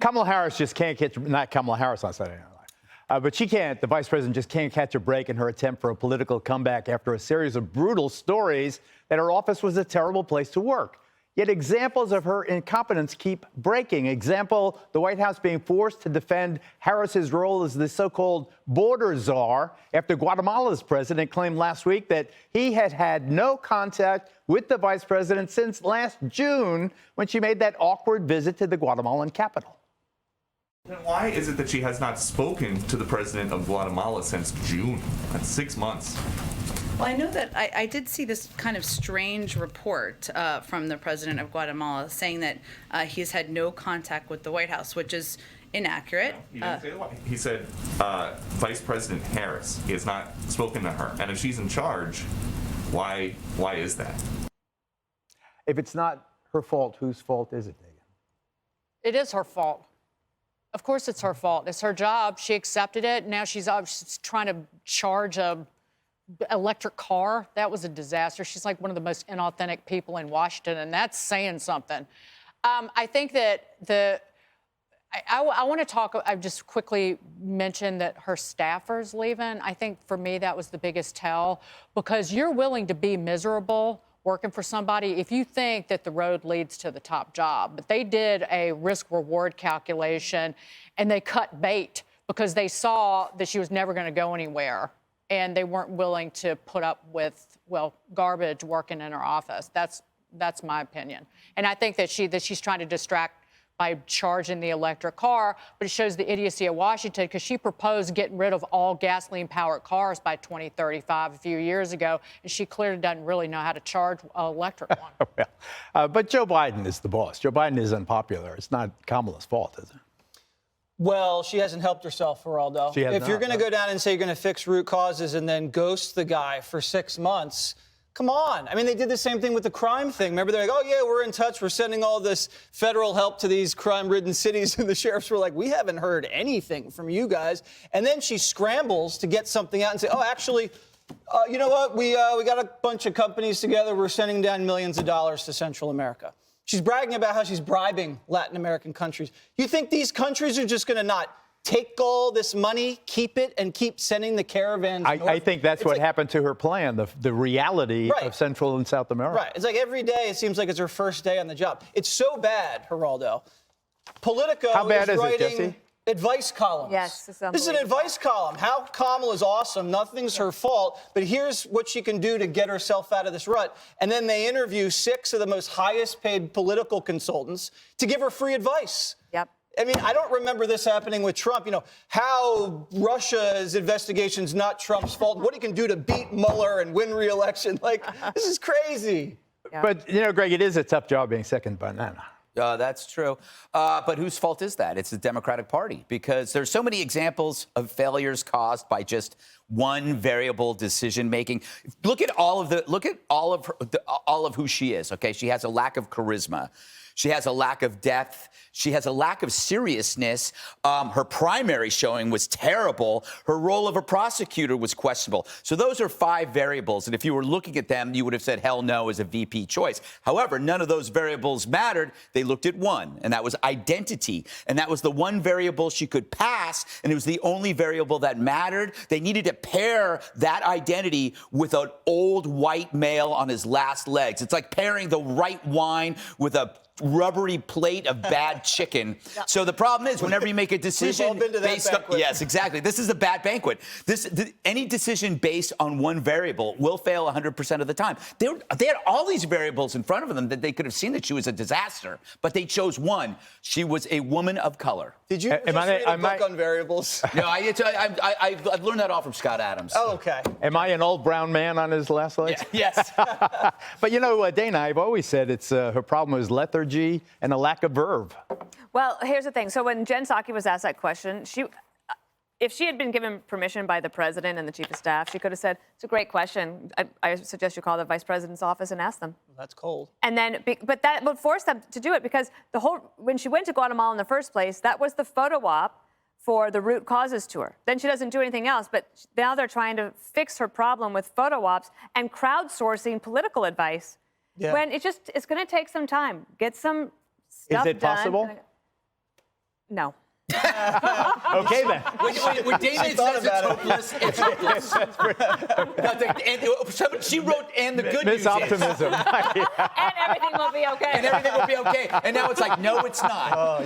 Kamala Harris just can't catch, not Kamala Harris on Saturday Night Live, but she can't, the vice president just can't catch a break in her attempt for a political comeback after a series of brutal stories that her office was a terrible place to work. Yet examples of her incompetence keep breaking. Example, the White House being forced to defend Harris's role as the so-called border czar after Guatemala's president claimed last week that he had had no contact with the vice president since last June when she made that awkward visit to the Guatemalan capital. Then why is it that she has not spoken to the president of Guatemala since June? That's 6 months. Well, I know that I did see this kind of strange report from the president of Guatemala saying that he's had no contact with the White House, which is inaccurate. He didn't say why. He said Vice President Harris. He has not spoken to her. And if she's in charge, why is that? If it's not her fault, whose fault is it, Megan? It is her fault. Of course it's her fault. It's her job. She accepted it. Now she's trying to charge a electric car. That was a disaster. She's like one of the most inauthentic people in Washington, and that's saying something. I think that I want to talk, I just quickly mentioned that her staffer's leaving. I think for me that was the biggest tell, because you're willing to be miserable working for somebody if you think that the road leads to the top job. But they did a risk-reward calculation, and they cut bait because they saw that she was never going to go anywhere, and they weren't willing to put up with, well, garbage working in her office. That's my opinion. And I think that she's trying to distract by charging the electric car, but it shows the idiocy of Washington, because she proposed getting rid of all gasoline-powered cars by 2035 a few years ago, and she clearly doesn't really know how to charge an electric one. Well, but Joe Biden is the boss. Joe Biden is unpopular. It's not Kamala's fault, is it? Well, she hasn't helped herself, Geraldo. If you're going to go down and say you're going to fix root causes and then ghost the guy for 6 months, come on. I mean, they did the same thing with the crime thing. Remember, they're like, oh, yeah, we're in touch. We're sending all this federal help to these crime-ridden cities. And the sheriffs were like, we haven't heard anything from you guys. And then she scrambles to get something out and say, oh, actually, you know what? We got a bunch of companies together. We're sending down millions of dollars to Central America. She's bragging about how she's bribing Latin American countries. You think these countries are just going to not take all this money, keep it, and keep sending the caravans north? I think that's what happened to her plan, the reality of Central and South America. Right. It's like every day it seems like it's her first day on the job. It's so bad, Geraldo. Politico is writing advice columns. Yes, this is an advice column. How Kamala is awesome. Nothing's her fault. But here's what she can do to get herself out of this rut. And then they interview 6 of the most highest paid political consultants to give her free advice. Yep. I mean, I don't remember this happening with Trump. You know, how Russia's investigation's not Trump's fault. What he can do to beat Mueller and win re-election. Like, this is crazy. Yeah. But, you know, Greg, it is a tough job being second banana. That's true. But whose fault is that? It's the Democratic Party, because there's so many examples of failures caused by just one variable decision making. Look at all of who she is. Okay, she has a lack of charisma. She has a lack of depth. She has a lack of seriousness. Her primary showing was terrible. Her role of a prosecutor was questionable. So those are 5 variables. And if you were looking at them, you would have said, hell no, as a VP choice. However, none of those variables mattered. They looked at one, and that was identity. And that was the one variable she could pass, and it was the only variable that mattered. They needed to pair that identity with an old white male on his last legs. It's like pairing the right wine with a rubbery plate of bad chicken. So the problem is, whenever you make a decision based on, yes, exactly. This is a bad banquet. Any decision based on one variable will fail 100% of the time. They had all these variables in front of them that they could have seen that she was a disaster, but they chose one. She was a woman of color. Did you read a book on variables? No, I've learned that all from Scott Adams. Oh, okay. Am I an old brown man on his last legs? Yeah, yes. But, you know, Dana, I've always said it's her problem is lethargy and a lack of verve. Well, here's the thing. So when Jen Psaki was asked that question, if she had been given permission by the president and the chief of staff, she could have said, it's a great question. I suggest you call the vice president's office and ask them. Well, that's cold. And then, but that would force them to do it, because when she went to Guatemala in the first place, that was the photo op for the root causes tour. Then she doesn't do anything else, but now they're trying to fix her problem with photo ops and crowdsourcing political advice. Yeah. When it's going to take some time. Get some stuff done. Is it possible? No. Okay, then. When David says it's hopeless, it's hopeless. She wrote, and the good news Miss Optimism. And everything will be okay. and everything will be okay. And now it's like, no, it's not.